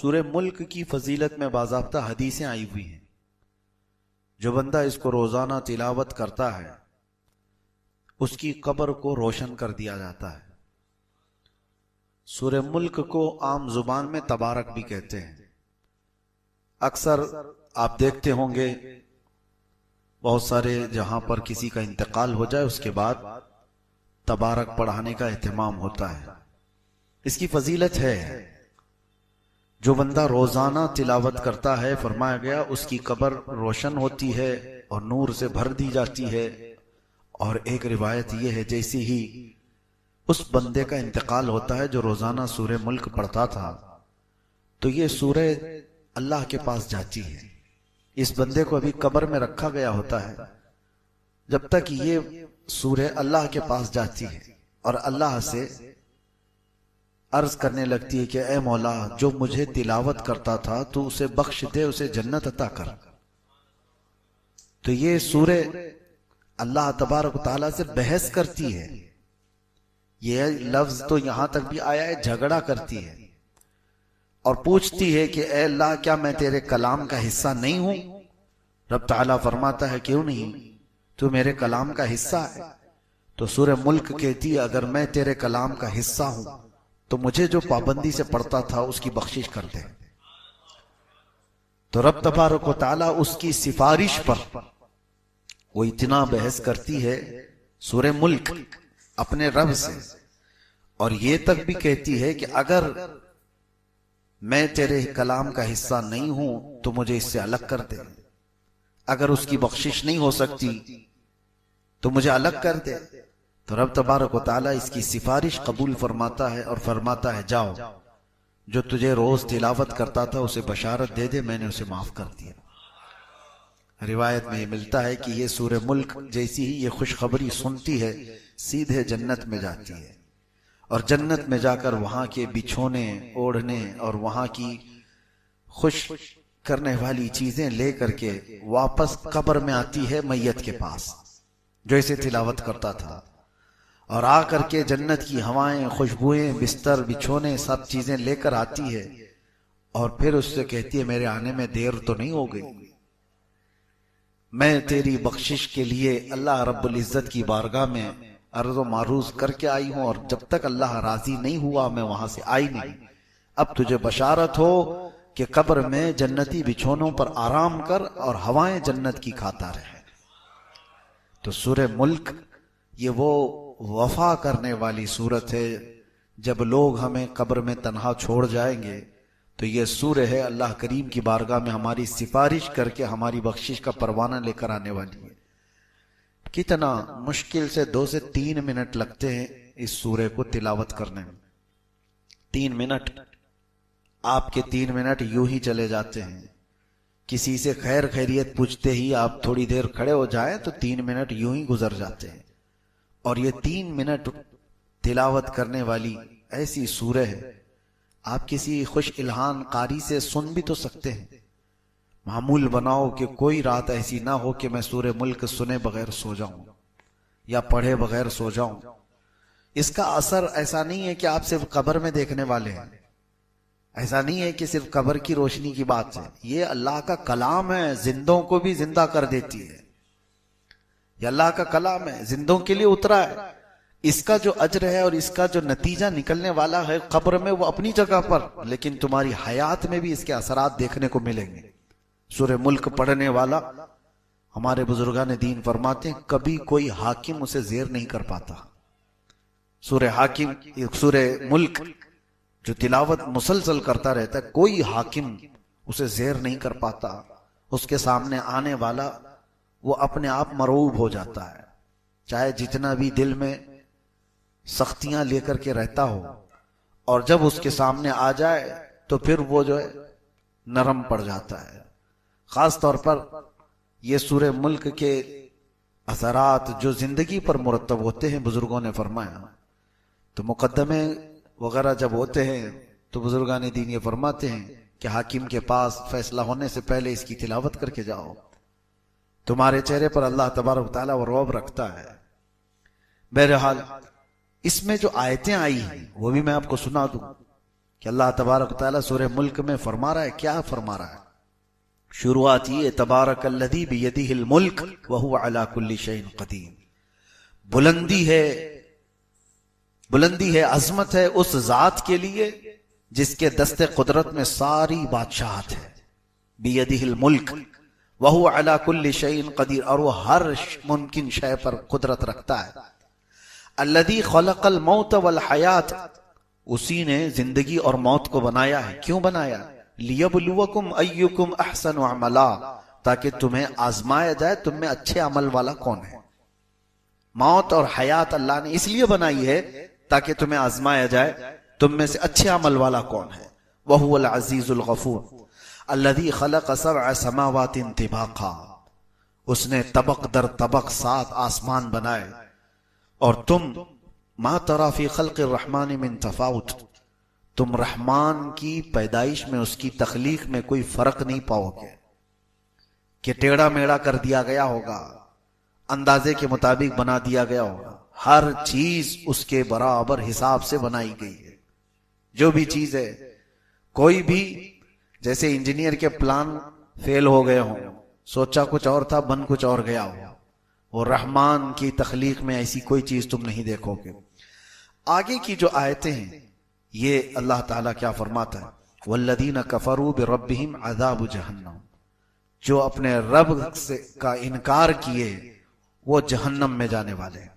सूरह मुल्क की फजीलत में बाज़ाब्ता हदीसें आई हुई हैं। जो बंदा इसको रोजाना तिलावत करता है उसकी कब्र को रोशन कर दिया जाता है। सूरह मुल्क को आम जुबान में तबारक भी कहते हैं। अक्सर आप देखते होंगे बहुत सारे जहां पर किसी का इंतकाल हो जाए उसके बाद तबारक पढ़ाने का एहतमाम होता है। इसकी फजीलत है, जो बंदा रोजाना तिलावत करता है फरमाया गया उसकी कब्र रोशन होती है और नूर से भर दी जाती है। और एक रिवायत यह है जैसे ही उस बंदे का इंतकाल होता है जो रोजाना सूरह मुल्क पढ़ता था तो ये सूरह अल्लाह के पास जाती है। इस बंदे को अभी कब्र में रखा गया होता है जब तक ये सूरह अल्लाह के पास जाती है और अल्लाह से अर्ज करने लगती है कि ए मौला, जो मुझे तिलावत करता था तू उसे बख्श दे, उसे जन्नत अता कर। तो ये सूरह अल्लाह तबारक तआला से बहस करती है। ये लफ्ज तो यहां तक भी आया है, झगड़ा करती है और पूछती है कि ए अल्लाह, क्या मैं तेरे कलाम का हिस्सा नहीं हूं? रब ताला फरमाता है क्यों नहीं, तू मेरे कलाम का हिस्सा है। तो सूरह मुल्क कहती है अगर मैं तेरे कलाम का हिस्सा हूं तो मुझे जो पाबंदी से पढ़ता था उसकी बख्शिश कर दे। तो रब तबारक व तआला उसकी सिफारिश पर वो इतना बहस करती है सूरह मुल्क अपने रब से, और ये तक भी कहती है कि अगर मैं तेरे कलाम का हिस्सा नहीं हूं तो मुझे इससे अलग कर दे। अगर उसकी बख्शिश नहीं हो सकती तो मुझे अलग कर दे। तो रब तबारक व तआला इसकी सिफारिश कबूल फरमाता है और फरमाता है जाओ, जो तुझे रोज तिलावत करता था उसे बशारत दे दे, मैंने उसे माफ कर दिया। रिवायत में ये मिलता है कि ये सूरह मुल्क जैसी ही ये खुशखबरी सुनती है सीधे जन्नत में जाती है और जन्नत में जाकर वहां के बिछोने ओढ़ने और वहां की खुश करने वाली चीजें लेकर के वापस कब्र में आती है मैयत के पास जो इसे तिलावत करता था, और आकर के जन्नत की हवाएं, खुशबुएं, बिस्तर, बिछोने सब चीजें लेकर आती है और फिर उससे कहती है मेरे आने में देर तो नहीं हो गई? मैं तेरी बख्शिश के लिए अल्लाह रब्बुल इज्जत की बारगाह में अर्ज़ो मारूज करके आई हूं और जब तक अल्लाह राजी नहीं हुआ मैं वहां से आई नहीं। अब तुझे बशारत हो कि कब्र में जन्नती बिछोनों पर आराम कर और हवाएं जन्नत की खाता रहे। तो सूरह मुल्क ये वो वफा करने वाली सूरत है। जब लोग हमें कब्र में तन्हा छोड़ जाएंगे तो ये सूरह है अल्लाह करीम की बारगाह में हमारी सिफारिश करके हमारी बख्शिश का परवाना लेकर आने वाली है। कितना मुश्किल से 2 से 3 मिनट लगते हैं इस सूरह को तिलावत करने में। 3 मिनट, आपके 3 मिनट यूं ही चले जाते हैं। किसी से खैर खैरियत पूछते ही आप थोड़ी देर खड़े हो जाएं तो 3 मिनट यूं ही गुजर जाते हैं। और ये 3 मिनट तिलावत करने वाली ऐसी सूरह है, आप किसी खुश इल्हान कारी से सुन भी तो सकते हैं। मामूल बनाओ कि कोई रात ऐसी ना हो कि मैं सूरह मुल्क सुने बगैर सो जाऊं या पढ़े बगैर सो जाऊं। इसका असर ऐसा नहीं है कि आप सिर्फ कब्र में देखने वाले हैं, ऐसा नहीं है कि सिर्फ कब्र की रोशनी की बात है। ये अल्लाह का कलाम है, जिंदों को भी जिंदा कर देती है। ये अल्लाह का कलाम है, जिंदों के लिए उतरा है। इसका जो अज्र है और इसका जो नतीजा निकलने वाला है कब्र में वो अपनी जगह पर, लेकिन तुम्हारी हयात में भी इसके असरात देखने को मिलेंगे। सूरह मुल्क पढ़ने वाला, हमारे बुजुर्गान दीन फरमाते हैं, कभी कोई हाकिम उसे जेर नहीं कर पाता। सूरह मुल्क जो तिलावत मुसलसल करता रहता है, कोई हाकिम उसे जेर नहीं कर पाता। उसके सामने आने वाला वो अपने आप मरूब हो जाता है, चाहे जितना भी दिल में सख्तियां लेकर के रहता हो, और जब उसके सामने आ जाए तो फिर वो जो है नरम पड़ जाता है। खास तौर पर ये सूरह मुल्क के असरात जो जिंदगी पर मुरतब होते हैं, बुजुर्गों ने फरमाया, तो मुकद्दमे वगैरह जब होते हैं तो बुजुर्गान दीन ये फरमाते हैं कि हाकिम के पास फैसला होने से पहले इसकी तिलावत करके जाओ, तुम्हारे चेहरे पर अल्लाह तबारक तआला वो रौब रखता है। बहरहाल इसमें जो आयतें आई हैं वो भी मैं आपको सुना दूं। कि अल्लाह तबारक व तआला सूरह मुल्क में फरमा रहा है, क्या फरमा रहा है? शुरुआत ये तबारकल्लज़ी बियदिहिल मुल्क व हुवा अला कुल्ली शैइन क़दीर। बुलंदी है, अजमत है उस जात के लिए जिसके दस्ते कुदरत में सारी बादशाहत है। बियदिहिल मुल्क व हुवा अला कुल्ली शैइन क़दीर, और वो हर मुमकिन शय पर कुदरत रखता है। अल्लज़ी खलक़ल मौत वल हयात, उसी ने जिंदगी और मौत को बनाया है। क्यों बनाया? लियब्लुवकुम अय्युकुम अहसनु अमला, ताकि तुम्हें आजमाया जाए तुम में अच्छे अमल वाला कौन है। मौत और हयात अल्लाह ने इसलिए बनाई है ताकि तुम्हें आजमाया जाए तुम में से अच्छे अमल वाला कौन है। वहुवल अजीजुल गफूर अल्लज़ी खलक़ सबअ समावातिन तिबाक़ा, उसने तबक दर तबक 7 आसमान बनाए। और तुम मा तरा फी खल्क़िर रहमान मिन तफाउत, तुम रहमान की पैदाइश में, उसकी तख्लीक में कोई फर्क नहीं पाओगे कि टेढ़ा मेढ़ा कर दिया गया होगा, अंदाजे के मुताबिक बना दिया गया होगा। हर चीज उसके बराबर हिसाब से बनाई गई है। जो भी चीज है, कोई भी, जैसे इंजीनियर के प्लान फेल हो गए हों, सोचा कुछ और था बन कुछ और गया हो, वो रहमान की तख्लीक में ऐसी कोई चीज तुम नहीं देखोगे। आगे की जो आयतें हैं ये अल्लाह ताला क्या फरमाता है? वल्लदीन कफरू बिरब्बिहिम अज़ाबु जहन्नम, जो अपने रब से का इनकार किए वो जहन्नम में जाने वाले हैं,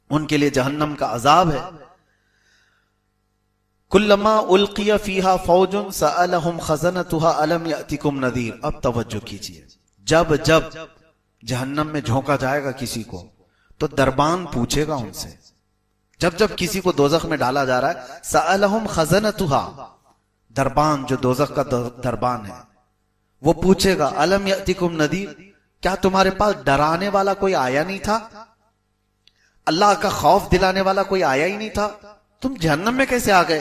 उनके लिए जहन्नम का अजाब है। कुल्लमा उल्किया फीहा फौजुन सअलहुम खज़नतुहा अलम यातिकुम नज़ीर। अब तवज्जो कीजिए, जब जब जहन्नम में झोंका जाएगा किसी को तो दरबान पूछेगा उनसे। जब जब किसी को दोजख में डाला जा रहा है, सअलहुम खज़नतुहा, दरबान जो दोजख का दरबान है वो पूछेगा, अलम यातिकुम नज़ीर, क्या तुम्हारे पास डराने वाला कोई आया नहीं था? अल्लाह का खौफ दिलाने वाला कोई आया ही नहीं था? तुम जहन्नम में कैसे आ गए?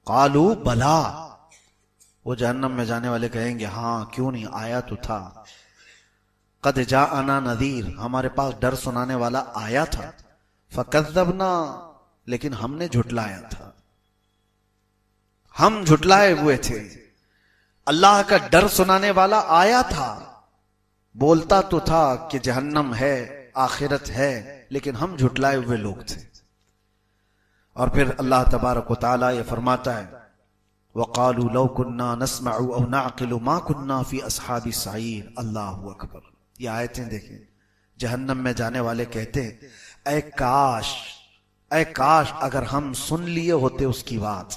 कालू बला, वो जहन्नम में जाने वाले कहेंगे हाँ क्यों नहीं, आया तो था। कद जाअना नज़ीर, हमारे पास डर सुनाने वाला आया था। फकज़्ज़बना, लेकिन हमने झुटलाया था, हम झुटलाए हुए थे। अल्लाह का डर सुनाने वाला आया था, बोलता तो था कि जहन्नम है, आखिरत है, लेकिन हम झुटलाए हुए लोग थे। और फिर अल्लाह तबारक व तआला ये फरमाता है, वक़ालू लौ कुन्ना नस्मअु औ नअक़िलु मा कुन्ना फी अस्हाबि सईर। अल्लाहु अकबर। ये आयतें देखें, जहन्नम में जाने वाले कहते हैं, ऐ काश अगर हम सुन लिए होते उसकी बात,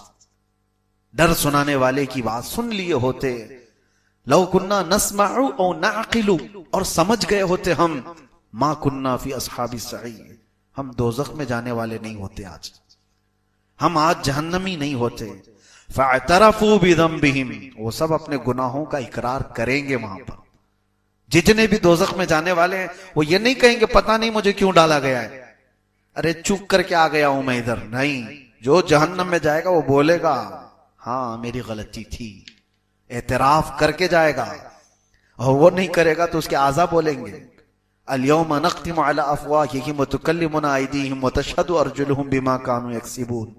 डर सुनाने वाले की बात सुन लिए होते। लौ कुन्ना नस्मअु औ नअक़िलु, और समझ गए होते हम, मा कुन्ना फी अस्हाबि सईर, हम दोज़ख में जाने वाले नहीं होते, आज हम आज जहन्नमी नहीं होते। फ़अतरफ़ू बिज़ंबिहिम, वो सब अपने गुनाहों का इकरार करेंगे। वहां पर जितने भी दोज़ख में जाने वाले हैं वो ये नहीं कहेंगे पता नहीं मुझे क्यों डाला गया है, अरे चूक करके आ गया हूं मैं इधर। नहीं, जो जहन्नम में जाएगा वो बोलेगा हाँ मेरी गलती थी, एतराफ करके जाएगा। और वो नहीं करेगा तो उसके आज़ा बोलेंगे, अल-यौम नख्तिमु अला अफ़वाहिहिम व तुकल्लिमुना अयदीहिम व तशहदु अर्जुलुहुम बिमा कानू यक्सिबून।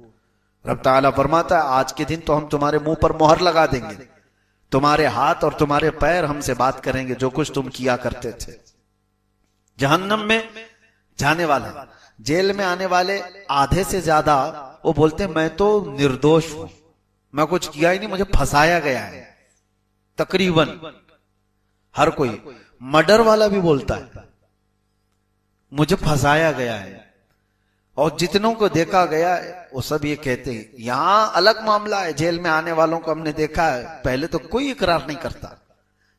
रब ताला फरमाता है आज के दिन तो हम तुम्हारे मुंह पर मोहर लगा देंगे, तुम्हारे हाथ और तुम्हारे पैर हमसे बात करेंगे जो कुछ तुम किया करते थे। जहन्नम में जाने वाला, जेल में आने वाले आधे से ज्यादा वो बोलते हैं मैं तो निर्दोष हूं, मैं कुछ किया ही नहीं, मुझे फंसाया गया है। तकरीबन हर कोई, मर्डर वाला भी बोलता है मुझे फंसाया गया है। और जितनों को देखा गया है वो सब ये कहते हैं। यहां अलग मामला है, जेल में आने वालों को हमने देखा है, पहले तो कोई इकरार नहीं करता,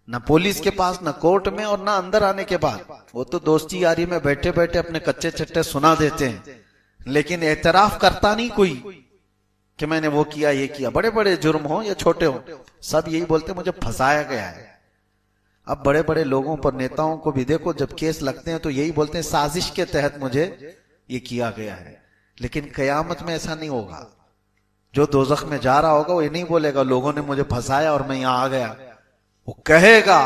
न पुलिस के पास, न कोर्ट में, और न अंदर आने के बाद। वो तो दोस्ती यारी में बैठे बैठे अपने कच्चे चट्टे सुना देते हैं, लेकिन एतराफ करता नहीं कोई कि मैंने वो किया ये किया। बड़े बड़े जुर्म हो या छोटे हो, सब यही बोलते मुझे फंसाया गया है। अब बड़े बड़े लोगों पर, नेताओं को भी देखो, जब केस लगते हैं तो यही बोलते हैं साजिश के तहत मुझे ये किया गया है। लेकिन कयामत में ऐसा नहीं होगा। जो दोज़ख में जा रहा होगा वो ये नहीं बोलेगा लोगों ने मुझे फंसाया और मैं यहां आ गया, वो कहेगा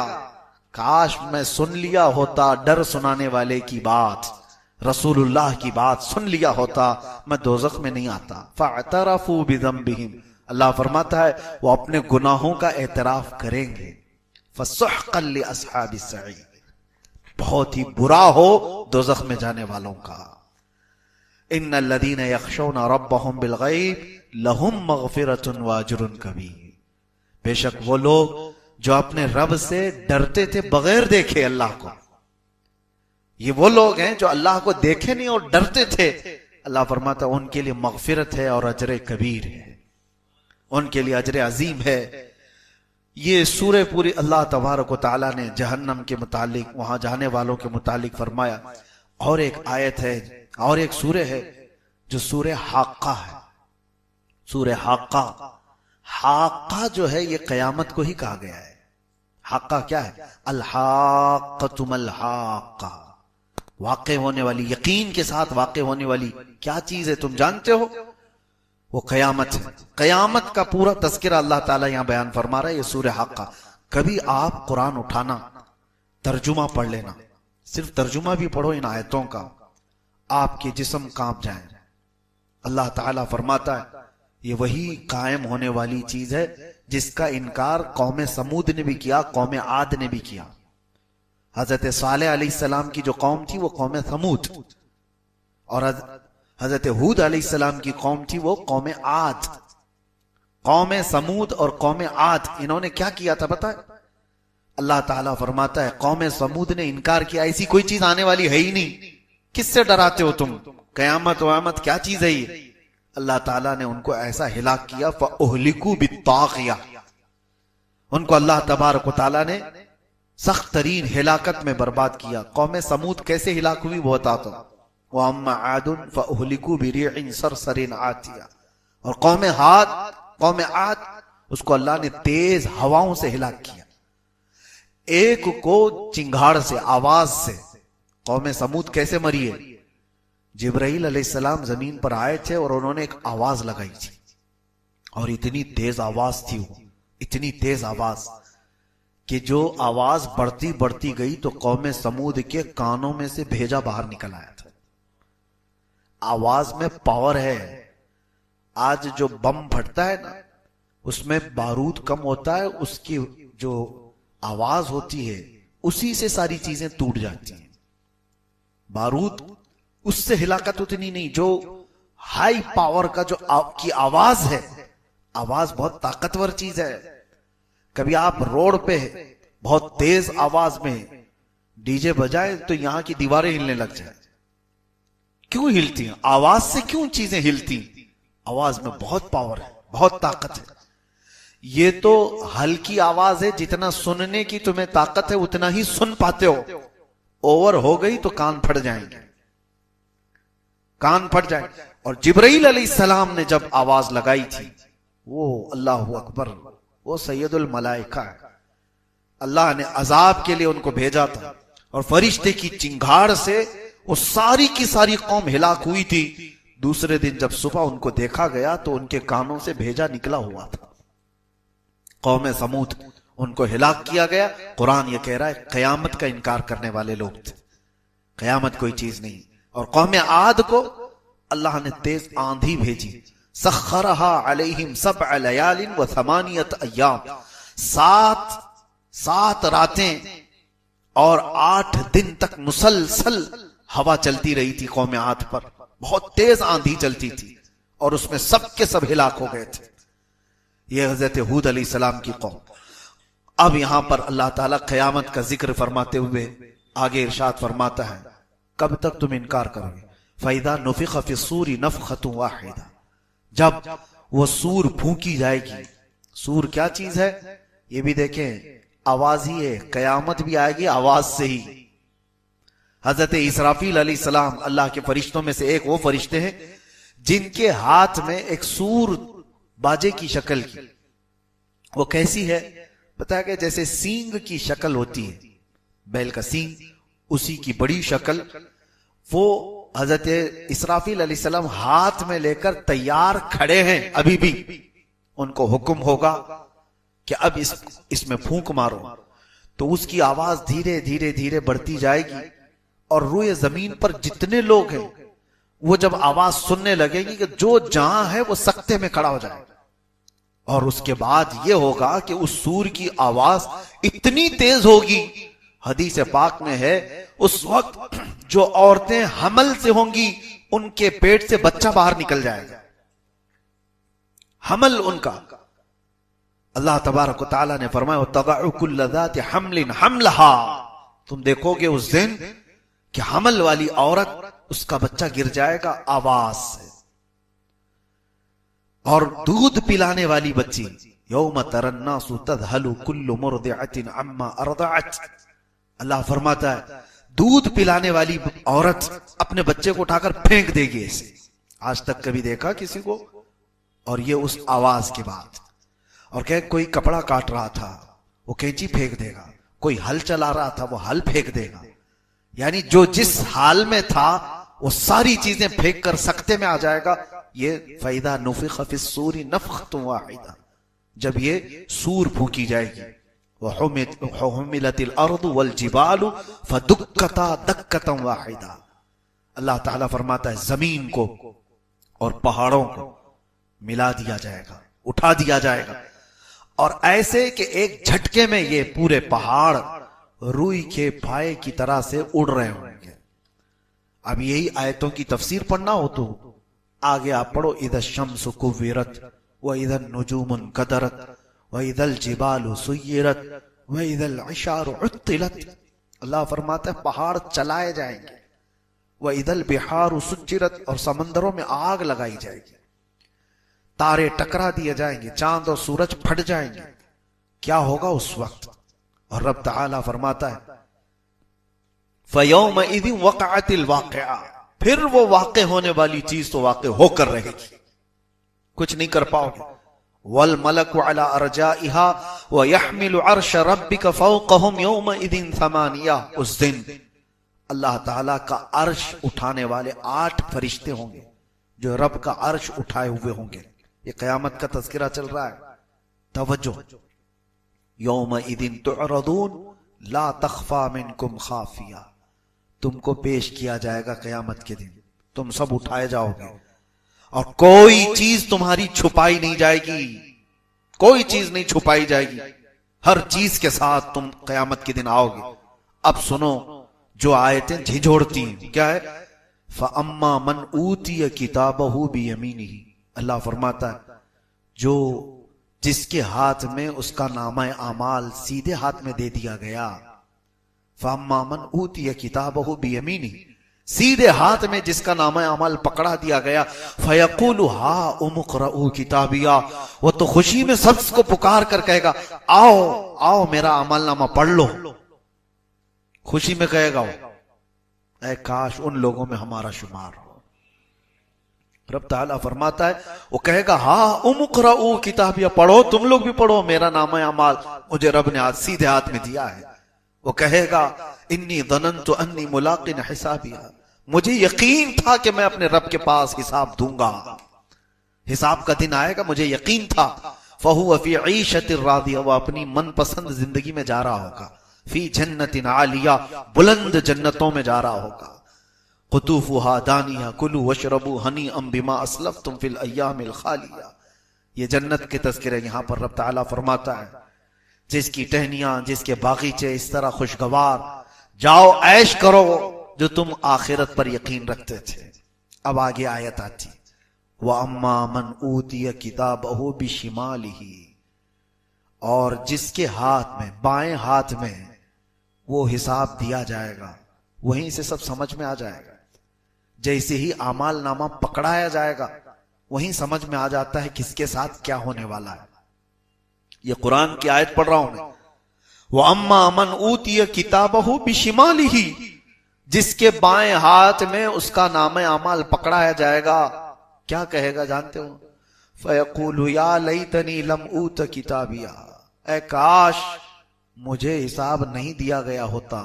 काश मैं सुन लिया होता डर सुनाने वाले की बात, रसूलुल्लाह की बात सुन लिया होता, मैं दोज़ख में नहीं आता। फ़अतरफ़ू बिज़ंबिहिम, अल्लाह फरमाता है वो अपने गुनाहों का एतराफ करेंगे। फसुहक़न लि अस्हाबिस सईर, बहुत ही बुरा हो दोज़ख में जाने वालों का। इन्नल लदीना यख़शौना रब्बहुम बिल गैब लहुम मग़फ़िरतुन व अज्रुन कबीर, बेशक वो लोग जो अपने रब से डरते थे बगैर देखे अल्लाह को, ये वो लोग हैं जो अल्लाह को देखे नहीं और डरते थे। अल्लाह फरमाता उनके लिए मग़फ़िरत है और अजर कबीर है, उनके लिए अजर अजीम है। ये सूरह पूरी अल्लाह तबारक व तआला ने जहन्नम के मुतालिक, वहां जाने वालों के मुतालिक फरमाया। और एक आयत है और एक सूरह है जो सूरह हाक्का है। सूरह हाक्का, हाक्का जो है ये कयामत को ही कहा गया है। हाक्का क्या है? अल हाक्कतु मल हाक्का, वाक़े होने वाली, यकीन के साथ वाक़े होने वाली क्या चीज है तुम जानते हो? वो कयामत है। कयामत का पूरा तज़किरा अल्लाह ताला यहां बयान फरमा रहा है, ये सूरह हाक्का। कभी आप कुरान उठाना, तर्जुमा पढ़ लेना, सिर्फ तर्जुमा भी पढ़ो इन आयतों का, आपके जिस्म कांप जाए। अल्लाह ताला फरमाता है ये वही कायम होने वाली चीज है जिसका इनकार कौम समूद ने भी किया, कौम आद ने भी किया। हजरत सालेह अलैहिस्सलाम की जो कौम थी वो कौम समूद, और हजरत हूद अलैहिस्सलाम की कौम थी वो कौम आद। कौम समूद और कौम आद इन्होंने क्या किया था पता है? अल्लाह ताला फरमाता है कौम समूद ने इनकार किया, ऐसी कोई चीज आने वाली है ही नहीं, किससे डराते हो तुम? कयामत वयामत क्या चीज है ये? अल्लाह ताला ने उनको ऐसा हिलाक किया, फ़अहलिकू बित्ताग़िया, उनको अल्लाह तबारक व तआला ने सख्त तरीन हिलाकत में बर्बाद किया। कौम समूद कैसे हिलाक हुई वो बताता हूं। व अम्मा आदुन फ़अहलिकू बिरीइन सरसरिन आतिया, और कौम आद उसको अल्लाह ने तेज हवाओं से हिलाक किया। एक को चिंगाड़ से, आवाज से। कौम समूद कैसे मरी है? जिब्राइल अलैहिस्सलाम जमीन पर आए थे और उन्होंने एक आवाज लगाई थी, और इतनी तेज आवाज थी वो, इतनी तेज आवाज कि जो आवाज बढ़ती बढ़ती गई तो कौम समूद के कानों में से भेजा बाहर निकल आया था। आवाज में पावर है। आज जो बम फटता है ना, उसमें बारूद कम होता है, उसकी जो आवाज होती है उसी से सारी चीजें टूट जाती हैं। बारूद उससे हिलाकत उतनी नहीं, जो हाई पावर का जो की आवाज है, आवाज बहुत ताकतवर चीज है। कभी आप रोड पे बहुत तेज आवाज में डीजे बजाए तो यहां की दीवारें हिलने लग जाए। क्यों हिलती हैं? आवाज से क्यों चीजें हिलती? आवाज में बहुत पावर है, बहुत ताकत है। ये तो हल्की आवाज है, जितना सुनने की तुम्हें ताकत है उतना ही सुन पाते हो। ओवर हो गई तो कान फट जाएंगे, कान फट जाए। और जिब्राइल अलैहिस्सलाम ने जब आवाज लगाई थी, वो अल्लाहु अकबर, वो सैयदुल मलाइका है। अल्लाह ने अजाब के लिए उनको भेजा था, और फरिश्ते की चिंगाड़ से वो सारी की सारी कौम हिलाक हुई थी। दूसरे दिन जब सुबह उनको देखा गया तो उनके कानों से भेजा निकला हुआ था। कौम समूद, उनको हिलाक किया गया। कुरान ये कह रहा है कयामत का इनकार करने वाले लोग थे, कयामत कोई चीज नहीं। और कौम आद को अल्लाह ने तेज आंधी भेजी। सख्खरहा अलैहिम सबअ लयालिन व थमानियत अय्याम, सात रातें और 8 दिन तक मुसलसल हवा चलती रही थी कौम आद पर। बहुत तेज आंधी चलती थी और उसमें सब के सब हिलाक हो गए थे। यह हजरत हूद अलैहिस्सलाम की कौम। अब यहां पर अल्लाह ताला कयामत का जिक्र फरमाते हुए आगे इरशाद फरमाता है, कब तक तुम इनकार करोगे? फैदा नुफिख फिस्सूरी नफखतुन वाहिदा, जब वो सूर फूंकी जाएगी। सूर क्या चीज है ये भी देखें, आवाज ही है। कयामत भी आएगी आवाज से ही। हजरत इसराफील अलैहिस्सलाम अल्लाह के फरिश्तों में से एक वो फरिश्ते हैं जिनके हाथ में एक सूर बाजे की शक्ल की। वो कैसी है पता है? कि जैसे सींग की शक्ल होती है, बैल का सींग, उसी की बड़ी शक्ल वो हजरत इसराफील अलैहिस्सलाम हाथ में लेकर तैयार खड़े हैं। अभी भी उनको हुक्म होगा कि अब इसमें फूंक मारो, तो उसकी आवाज धीरे धीरे धीरे बढ़ती जाएगी। और रूए जमीन पर जितने लोग हैं वो जब आवाज सुनने लगेगी कि जो जहां है वो सख्ते में खड़ा हो जाएगा। और उसके बाद ये होगा कि उस सूर की आवाज इतनी तेज होगी, हदीस पाक में है, उस वक्त जो औरतें हमल से होंगी उनके पेट से बच्चा बाहर निकल जाएगा, हमल उनका। अल्लाह तबारक व तआला ने फरमाया तदअ कुल्ल ज़ाति हम्लिन हमलहा, तुम देखोगे उस दिन कि हमल वाली औरत उसका बच्चा गिर जाएगा आवाज से। और दूध पिलाने वाली बच्ची, यौम तरन्नासु तज़हलु कुल्लु मुर्दिअतिन अम्मा अर्दअत, अल्लाह फरमाता है दूध पिलाने वाली औरत अपने बच्चे को उठाकर फेंक देगी इसे। आज तक कभी देखा किसी को? और ये उस आवाज के बाद। और कह कोई कपड़ा काट रहा था वो कैंची फेंक देगा, कोई हल चला रहा था वो हल फेंक देगा, यानी जो जिस हाल में था वो सारी चीजें फेंक कर सकते में आ जाएगा। ये फैदा नुफिख फिस्सूरी नफखतुन वाहिदा, जब ये सूर फूंकी जाएगी, वहुमिलतिल अर्दु वल जिबालु फदुक्कता दक्कतन वाहिदा, अल्लाह ताला फरमाता है जमीन को और पहाड़ों को मिला दिया जाएगा, उठा दिया जाएगा, और ऐसे कि एक झटके में ये पूरे पहाड़ रुई के फाये की तरह से उड़ रहे होंगे। अब यही आयतों की तफसीर पढ़ना हो तो आगे आप पढ़ो, इधर शम्सु कुव्विरत व इधर नुजूमुन कदरत व इधल जिबालु सुय्यरत व इधल इशारु उत्तिलत, अल्लाह फरमाता है पहाड़ चलाए जाएंगे, व इधल बिहारु सुज्जिरत, और समंदरों में आग लगाई जाएगी, तारे टकरा दिए जाएंगे, चांद और सूरज फट जाएंगे। क्या होगा उस वक्त? और रब ताला फरमाता है फयौमइज़िन वक़अतिल वाक़िआ, फिर वो वाक़े होने वाली चीज तो वाक़े होकर रहेगी, कुछ नहीं कर पाओगे। वल मलकु अला अरजाइहा व यहमिलु अर्श रब्बिका फौक़हुम यौमइज़िन समानिया, उस दिन अल्लाह ताला का अर्श उठाने वाले 8 फरिश्ते होंगे जो रब का अर्श उठाए हुए होंगे। ये कयामत का तज़किरा चल रहा है, तवज्जो। यौमइज़िन तुअरदून ला तख़फ़ा मिनकुम ख़ाफ़िया, तुमको पेश किया जाएगा कयामत के दिन, तुम सब उठाए जाओगे और कोई चीज तुम्हारी छुपाई नहीं जाएगी, कोई चीज नहीं छुपाई जाएगी, हर चीज के साथ तुम कयामत के दिन आओगे। अब सुनो जो आयतें झिझोड़ती हैं, क्या है? फ़अम्मा मन ऊतिय किताबहु बियमीनिही, अल्लाह फरमाता है जो जिसके हाथ में उसका नामा आमाल सीधे हाथ में दे दिया गया, फ़अम्मा मन ऊतिय किताबहु बियमीनिही, सीधे हाथ में जिसका नामा आमाल पकड़ा दिया गया, फयक़ूलु हा उमुक़रऊ किताबिया, वो तो खुशी में सबको पुकार कर कहेगा आओ आओ मेरा अमल नामा पढ़ लो, खुशी में कहेगा वो। ऐ काश उन लोगों में हमारा शुमार हो। रब ताला फरमाता है वो कहेगा हा उमुक़रऊ किताबिया, पढ़ो तुम लोग भी पढ़ो, मेरा नामा अमाल मुझे रब ने आज सीधे हाथ में दिया है। वो कहेगा इन्नी ज़ननतु अन्नी मुलाक़िन हिसाबिया, मुझे यकीन था कि मैं अपने रब के पास हिसाब दूंगा, हिसाब का दिन आएगा, मुझे यकीन था। फ़हुव फ़ी ईशतिर रादिया, वो अपनी मनपसंद जिंदगी में जा रहा होगा, फी जन्नतिन आलिया, बुलंद जन्नतों में जा रहा होगा, क़ुतूफ़ुहा दानिया कुलू वशरबू हनीअम बिमा अस्लफ़्तुम फ़िल अय्यामिल ख़ालिया। ये जन्नत के तज़किरे यहां पर रब ताला फरमाता है, जिसकी टहनियां, जिसके बागीचे इस तरह खुशगवार, जाओ ऐश करो जो तुम आखिरत पर यकीन रखते थे। अब आगे आयत आती, व अम्मा मन ऊतिय किताबहु बिशिमालिही, और जिसके हाथ में, बाएं हाथ में वो हिसाब दिया जाएगा, वहीं से सब समझ में आ जाएगा। जैसे ही आमाल नामा पकड़ाया जाएगा वहीं समझ में आ जाता है किसके साथ क्या होने वाला है। ये कुरान की आयत पढ़ रहा हूं मैं, वो अम्मा मन ऊतिय किताबहु बिशिमालिही, जिसके बाएं हाथ में उसका नामे अमाल पकड़ाया जाएगा, क्या कहेगा जानते हो? फयक़ूलु या लैतनी लम ऊत किताबिया, ऐ काश मुझे हिसाब नहीं दिया गया होता,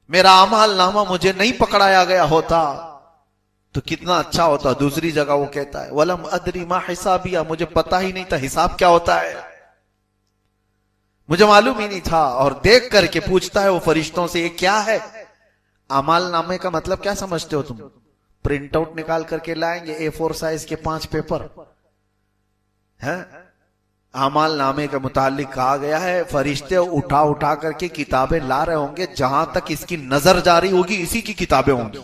मेरा अमाल नामा मुझे नहीं पकड़ाया गया होता तो कितना अच्छा होता। दूसरी जगह वो कहता है वलम अदरी मा हिसाबिया, मुझे पता ही नहीं था हिसाब क्या होता है, मुझे मालूम ही नहीं था। और देख करके पूछता है वो फरिश्तों से ये क्या है? अमाल नामे का मतलब क्या समझते हो तुम? प्रिंट आउट निकाल करके लाएंगे A4 साइज के 5 पेपर हैं, आमाल नामे के मुतालिक कहा गया है फरिश्ते उठा उठा करके किताबें ला रहे होंगे, जहां तक इसकी नजर जारी होगी इसी की किताबें होंगी।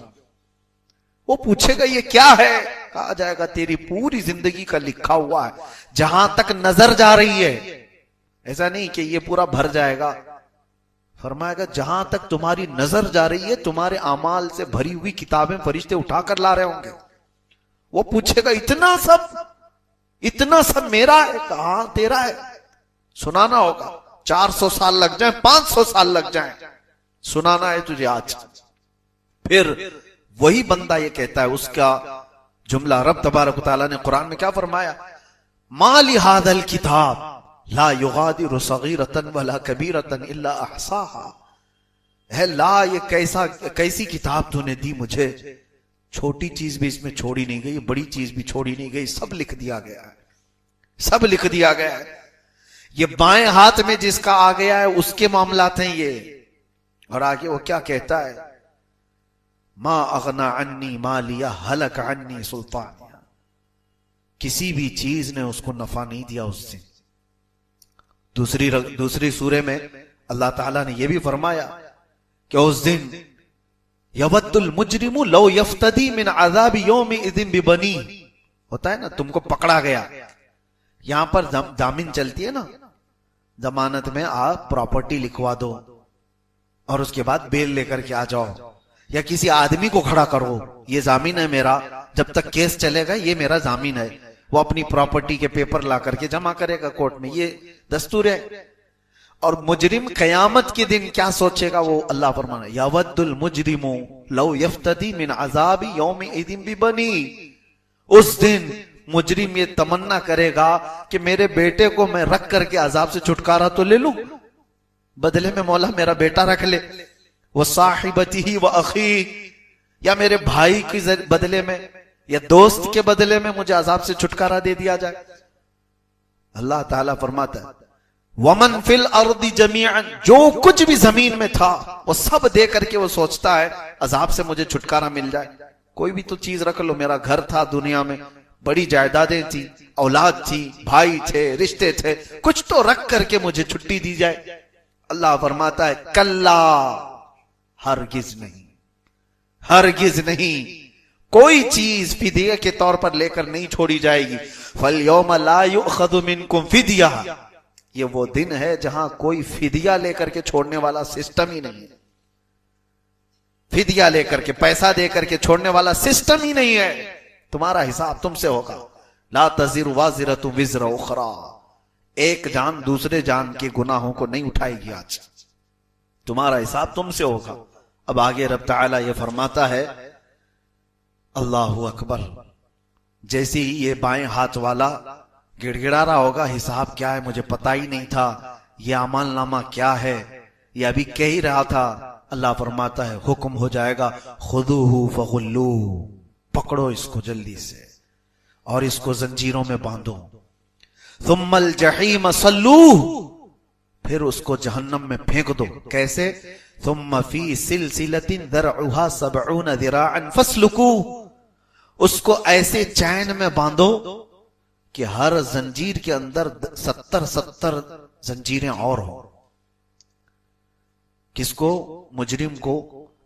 वो पूछेगा ये क्या है, कहा जाएगा तेरी पूरी जिंदगी का लिखा हुआ है, जहां तक नजर जा रही है। ऐसा नहीं कि ये पूरा भर जाएगा, फरमाएगा जहां तक तुम्हारी नजर जा रही है तुम्हारे अमाल से भरी हुई किताबें फरिश्ते उठाकर ला रहे होंगे। वो पूछेगा इतना सब मेरा है, कहा तेरा है, सुनाना होगा। 400 साल लग जाए, 500 साल लग जाए, सुनाना है तुझे आज। फिर वही बंदा ये कहता है, उसका जुमला रब तबारक तआला ने कुरान में क्या फरमाया, माली हादल किताब ला युगादिरु सगीरतन वला कबीरतन इल्ला अहसाहा। है ला, ये कैसी किताब तूने दी मुझे, छोटी चीज भी इसमें छोड़ी नहीं गई, बड़ी चीज भी छोड़ी नहीं गई, सब लिख दिया गया है, सब लिख दिया गया है। ये बाएं हाथ में जिसका आ गया है उसके मामलात हैं ये। और आगे वो क्या कहता है, मा अगना अन्नी मालिया हलक अन्नी सुल्तानिया। किसी भी चीज ने उसको नफा नहीं दिया उससे। दूसरी सूरे में अल्लाह ताला ने यह भी फरमाया कि उस दिन यवद्दुल मुजरिमु लौ यफ्तदी मिन अज़ाबि यौमि इज़िन बिबनी। होता है ना, तुमको पकड़ा गया, यहां पर जामीन चलती है ना, जमानत में आप प्रॉपर्टी लिखवा दो और उसके बाद बेल लेकर के आ जाओ, या किसी आदमी को खड़ा करो, ये जामीन है मेरा, जब तक केस चलेगा ये मेरा जामीन है। वो अपनी प्रॉपर्टी के पेपर ला करके जमा करेगा कोर्ट में, ये दस्तूर है। और मुजरिम कयामत के दिन क्या सोचेगा, वो अल्लाह फरमाना यवद्दुल मुजरिमु लौ यफ्तदी मिन अज़ाबि यौमि इज़िन बिबनी। उस दिन मुजरिम ये तमन्ना करेगा कि मेरे बेटे को मैं रख करके अजाब से छुटकारा तो ले लूं, बदले में मौला मेरा बेटा रख ले, वो साहिबतिही व अखी, या मेरे भाई के बदले में या दोस्त के बदले में मुझे अजाब से छुटकारा दे दिया जाए। अल्लाह ताला फरमाता है वमन फिल अर्दी जमीअन, जो कुछ भी जमीन में था वो सब दे करके वो सोचता है अजाब से मुझे छुटकारा मिल जाए। कोई भी तो चीज रख लो, मेरा घर था दुनिया में, बड़ी जायदादें थी, औलाद थी, भाई थे, रिश्ते थे, कुछ तो रख करके मुझे छुट्टी दी जाए। अल्लाह फरमाता है कल्ला, हरगिज नहीं, हरगिज नहीं, कोई चीज फिदिया के तौर पर लेकर नहीं छोड़ी जाएगी। फल यौमा ला युअखज़ु मिनकुम फिदिया, ये वो दिन है जहां कोई फिदिया लेकर के छोड़ने वाला सिस्टम ही नहीं है। फिदिया लेकर के, पैसा देकर के छोड़ने वाला सिस्टम ही नहीं है। तुम्हारा हिसाब तुमसे होगा। ला तज़िरु वाज़िरतु विज़रा उख़रा, एक जान दूसरे जान के गुनाहों को नहीं उठाएगी, आज तुम्हारा हिसाब तुमसे होगा। अब आगे रब ताला ये फरमाता है, अल्लाहु अकबर, जैसे ही ये बाएं हाथ वाला गिड़गिड़ा रहा होगा हिसाब क्या है मुझे पता ही नहीं था, ये अमाल नामा क्या है, ये अभी कह ही रहा था, अल्लाह फरमाता है हुक्म हो जाएगा खुदूहु फगुल्लू, पकड़ो इसको जल्दी से और इसको जंजीरों में बांधो। सुम्मल जहीम सल्लूह, फिर उसको जहन्नम में फेंक दो। कैसे? सुम्मा फी सिलसिलतिन दरउहा सबऊन ज़िराअन फस्लुकू, उसको ऐसे चैन में बांधो कि हर जंजीर के अंदर 70 जंजीरें और हो। किसको? मुजरिम को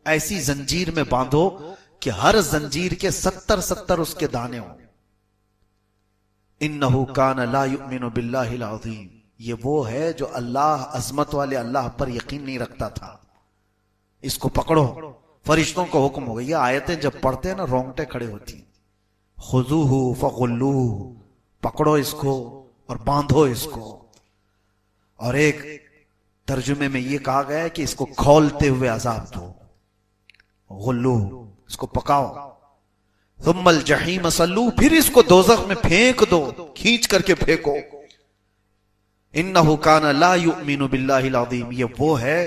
ऐसी जंजीर में बांधो कि हर जंजीर के 70 उसके दाने हो। इन्नहु कान ला युमिनु बिल्लाहिल अज़ीम, ये वो है जो अल्लाह, अजमत वाले अल्लाह पर यकीन नहीं रखता था। इसको पकड़ो। फरिश्तों को हुक्म हो गया, ये आयतें जब पढ़ते हैं ना रोंगटे खड़े होती हैं। खुज़ूहु फगुल्लूहु, पकड़ो इसको और बांधो इसको। और एक तर्जुमे में यह कहा गया है कि इसको खोलते हुए अजाब दो, गुल्लू, इसको पकाओ। सुम्मल जहीम सल्लू, फिर इसको दोज़ख में फेंक दो, खींच करके फेंको। इन्नहु कान ला युमिनु बिल्लाहिल अज़ीम, ये वो है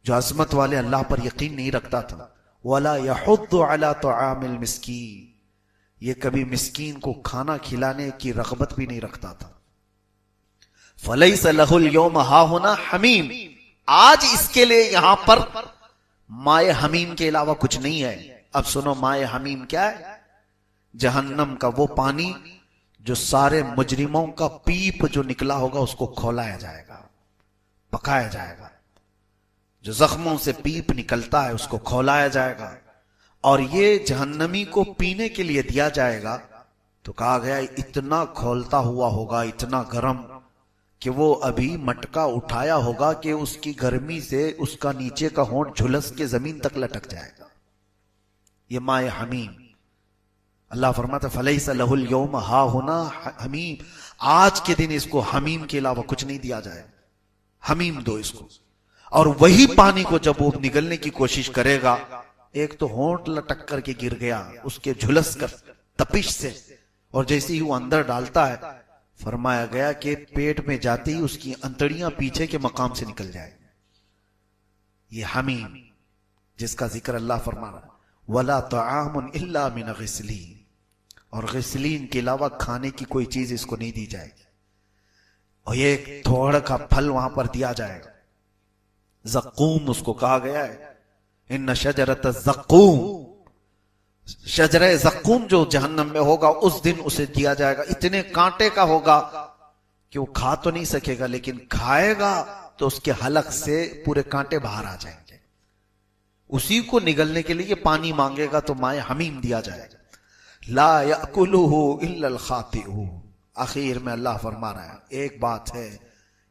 जो अज़मत वाले अल्लाह पर यकीन नहीं रखता था। वला यहुद्दु अला तुआमिल मिस्कीन, ये कभी मिस्कीन को खाना खिलाने की रग़बत भी नहीं रखता था। फलैस लहुल यौम हाहुना हमीम, आज इसके लिए यहां पर माए हमीम के अलावा कुछ नहीं है। अब सुनो, माए हमीम क्या है? जहन्नम का वो पानी जो सारे मुजरिमों का पीप जो निकला होगा उसको खौलाया जाएगा, पकाया जाएगा। जो जख्मों से पीप निकलता है उसको खौलाया जाएगा और ये जहन्नमी को पीने के लिए दिया जाएगा। तो कहा गया इतना खौलता हुआ होगा, इतना गर्म कि वो अभी मटका उठाया होगा कि उसकी गर्मी से उसका नीचे का होंठ झुलस के जमीन तक लटक जाएगा। ये माए हमीम। अल्लाह फरमाता फलैसा लहुल यौम हाहुना हमीम, आज के दिन इसको हमीम के अलावा कुछ नहीं दिया जाए, हमीम दो इसको। और वही पानी को जब वो निगलने की कोशिश करेगा, एक तो होंठ लटक करके गिर गया उसके झुलस कर तपिश से, और जैसे ही वो अंदर डालता है फरमाया गया कि पेट में जाते ही उसकी अंतड़ियां पीछे के मकाम से निकल जाएगी। ये हमीम जिसका जिक्र अल्लाह फरमा रहा है, वला तआमुन इल्ला मिन गिस्लीन, और गिस्लीन के अलावा खाने की कोई चीज इसको नहीं दी जाएगी। और ये एक थोड़ा का फल वहां पर दिया जाएगा, ज़क़ूम उसको कहा गया है। इन्न शजरत ज़क़ूम, शजरे ज़क़ूम जो जहन्नम में होगा उस दिन उसे दिया जाएगा। इतने कांटे का होगा कि वो खा तो नहीं सकेगा, लेकिन खाएगा तो उसके हलक से पूरे कांटे बाहर आ जाएंगे। उसी को निगलने के लिए पानी मांगेगा तो माए हमीम दिया जाएगा। ला याकुलुहु इल्लल खातिऊन, आखिर में अल्लाह फरमा रहा है एक बात है,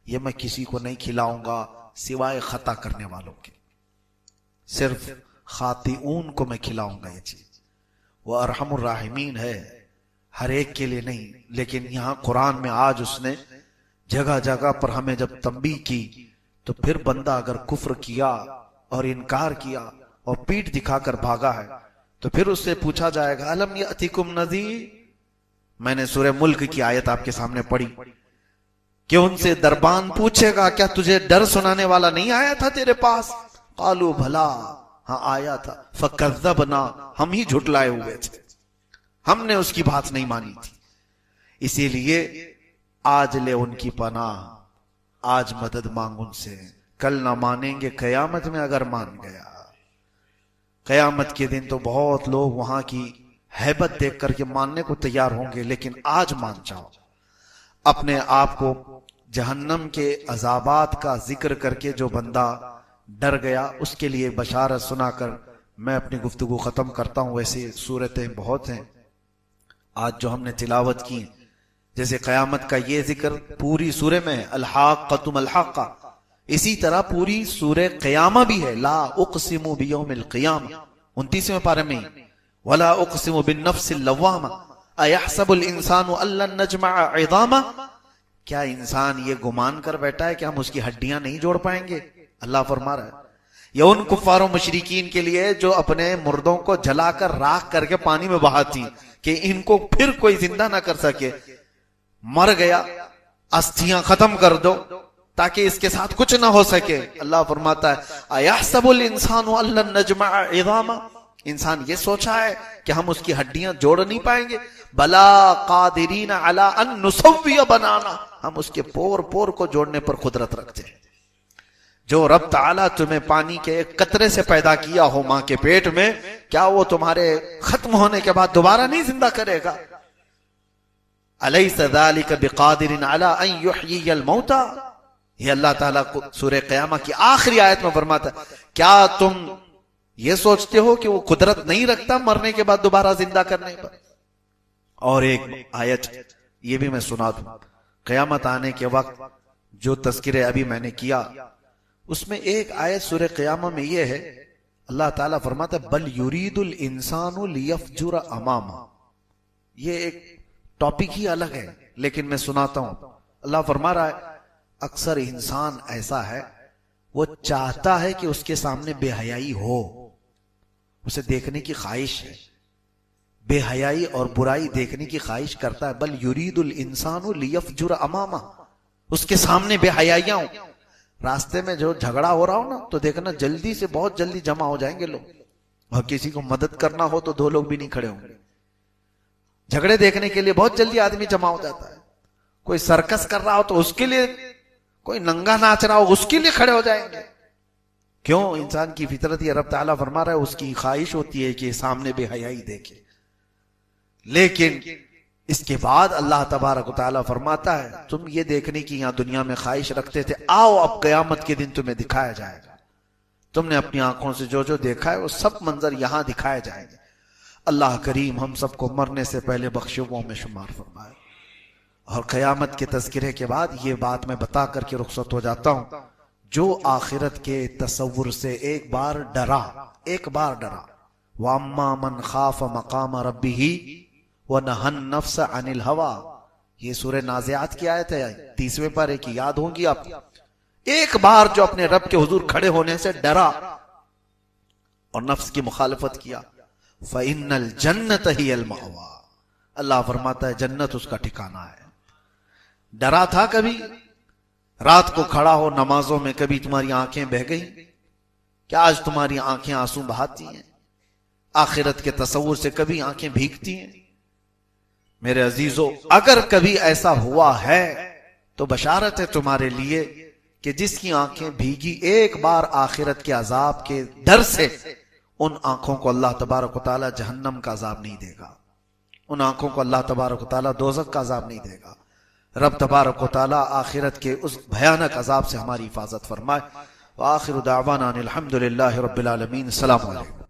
ये मैं किसी को नहीं खिलाऊंगा सिवाय खता करने वालों के, सिर्फ खातिऊन को मैं खिलाऊंगा ये चीज। वो अरहमुर राहिमीन है, हर एक के लिए नहीं। लेकिन यहां कुरान में आज उसने जगह जगह पर हमें जब तंबीह की, तो फिर बंदा अगर कुफ्र किया और इनकार किया और पीठ दिखाकर भागा है तो फिर उससे पूछा जाएगा अलम यअतिकुम नज़ीर। मैंने सूरह मुल्क की आयत आपके सामने पढ़ी कि उनसे दरबान पूछेगा क्या तुझे डर सुनाने वाला नहीं आया था तेरे पास? कालू भला, हाँ आया था। फकज़्ज़बना, हम ही झुटलाए हुए थे, हमने उसकी बात नहीं मानी थी। इसीलिए आज ले उनकी पनाह, आज मदद मांग उनसे, कल ना मानेंगे कयामत में अगर मान गया। कयामत के दिन तो बहुत लोग वहां की हैबत देख करके मानने को तैयार होंगे, लेकिन आज मान जाओ। अपने आप को जहन्नम के अजाबात का जिक्र करके जो बंदा डर गया उसके लिए बशारत सुनाकर मैं अपनी गुफ्तगू खत्म करता हूं। वैसे सूरतें बहुत हैं आज जो हमने तिलावत की, जैसे कयामत का ये जिक्र पूरी सूरे में है, अल-हाक़्क़तु मल-हाक़्क़ा। इसी तरह पूरी सूरे क़यामा भी है, ला उक़सिमु बियौमिल क़ियामा, 29वें पारे में, वला उक़सिमु बिन्नफ्सिल लव्वामा अयहसबुल इंसानु अल्लन नजमअ इज़ामा। क्या इंसान ये गुमान कर बैठा है कि हम उसकी हड्डियां नहीं जोड़ पाएंगे? अल्लाह फरमा रहा है ये उन कुफ्फारों मुशरिकीन के लिए जो अपने मुर्दों को जलाकर राख करके पानी में बहाती कि इनको फिर कोई जिंदा ना कर सके। मर गया, अस्थियां खत्म कर दो ताकि इसके साथ कुछ ना हो सके। अल्लाह फरमाता है अयहसबुल इंसानु अल्लन नजमअ इज़ामा, इंसान ये सोचा है कि हम उसकी हड्डियां जोड़ नहीं पाएंगे। बला कादिरीन अला अन नुसव्विय बनाना, हम उसके पोर पोर को जोड़ने पर कुदरत रखते हैं। जो रब ताला तुम्हें पानी के एक कतरे से पैदा किया हो मां के पेट में, क्या वो तुम्हारे खत्म होने के बाद दोबारा नहीं जिंदा करेगा? अलैसा ज़ालिका बिक़ादिरिन अला अन युहयियल मौता, ये अल्लाह ताला को सूरह क़यामा की आखिरी आयत में फरमाता है क्या तुम ये सोचते हो कि वो कुदरत नहीं रखता मरने के बाद दोबारा जिंदा करने पर? और एक आयत ये भी मैं सुना दूं, क़यामत आने के वक्त जो तज़किरे अभी मैंने किया उसमें एक आयत सूरह क़यामा में ये है, अल्लाह ताला फरमाता है बल युरीदुल इंसानु लियफजुर अमामा। ये एक टॉपिक ही अलग है लेकिन मैं सुनाता हूं। अल्लाह फरमा रहा है अक्सर इंसान ऐसा है वो चाहता है कि उसके सामने बेहयाई हो, उसे देखने की ख्वाहिश है, बेहयाई और बुराई देखने की ख्वाहिश करता है। बल युरीदुल इंसानु लियफजुर अमामा, उसके सामने बेहयाइयां हो। रास्ते में जो झगड़ा हो रहा हो ना तो देखना जल्दी से बहुत जल्दी जमा हो जाएंगे लोग, और किसी को मदद करना हो तो 2 लोग भी नहीं खड़े होंगे। झगड़े देखने के लिए बहुत जल्दी आदमी जमा हो जाता है। कोई सर्कस कर रहा हो तो उसके लिए, कोई नंगा नाच रहा हो उसके लिए खड़े हो जाएंगे। क्यों? इंसान की फितरत ये रब ताला फरमा रहा है उसकी ख्वाहिश होती है कि सामने बेहयाई देखे। लेकिन इसके बाद अल्लाह तबारक व तआला फरमाता है, तुम ये देखने की यहां दुनिया में ख्वाहिश रखते थे, आओ अब कयामत के दिन तुम्हें दिखाया जाएगा। तुमने अपनी आंखों से जो जो देखा है वो सब मंजर यहां दिखाए जाएंगे। अल्लाह करीम हम सबको मरने से पहले बख्शुओं में शुमार फरमाए। और कयामत के तज़किरे के बाद ये बात मैं बता करके रुखसत हो जाता हूं, जो आखिरत के तसव्वुर से एक बार डरा, वाम्मा मन खाफ मकाम रब्बिही व नहन नफ्स अनिल हवा, ये सूरह नाज़ियात की आयत है 30वें पारे की, याद होगी आप। एक बार जो अपने रब के हुजूर खड़े होने से डरा और नफ्स की मुखालफत किया, फ़इन्नल जन्नत हियल मअवा, अल्लाह फरमाता है जन्नत उसका ठिकाना है। डरा था कभी? रात को खड़ा हो नमाजों में, कभी तुम्हारी आंखें बह गई? क्या आज तुम्हारी आंखें आंसू बहाती हैं? आखिरत के तसव्वुर से कभी आंखें भीगती हैं? मेरे अजीजों, अगर कभी ऐसा हुआ है तो बशारत है तुम्हारे लिए कि जिसकी आंखें भीगी एक बार आखिरत के अजाब के डर से, उन आंखों को अल्लाह तबारक व तआला जहन्नम का अजाब नहीं देगा, उन आंखों को अल्लाह तबारक व तआला दोज़ख का अजाब नहीं देगा। रब तबारक व तआला आखिरत के उस भयानक अजाब से हमारी हिफाजत फरमाए। व आखिरु दावाना अनिल हम्दुलिल्लाहि रब्बिल आलमीन। अस्सलामु अलैकुम।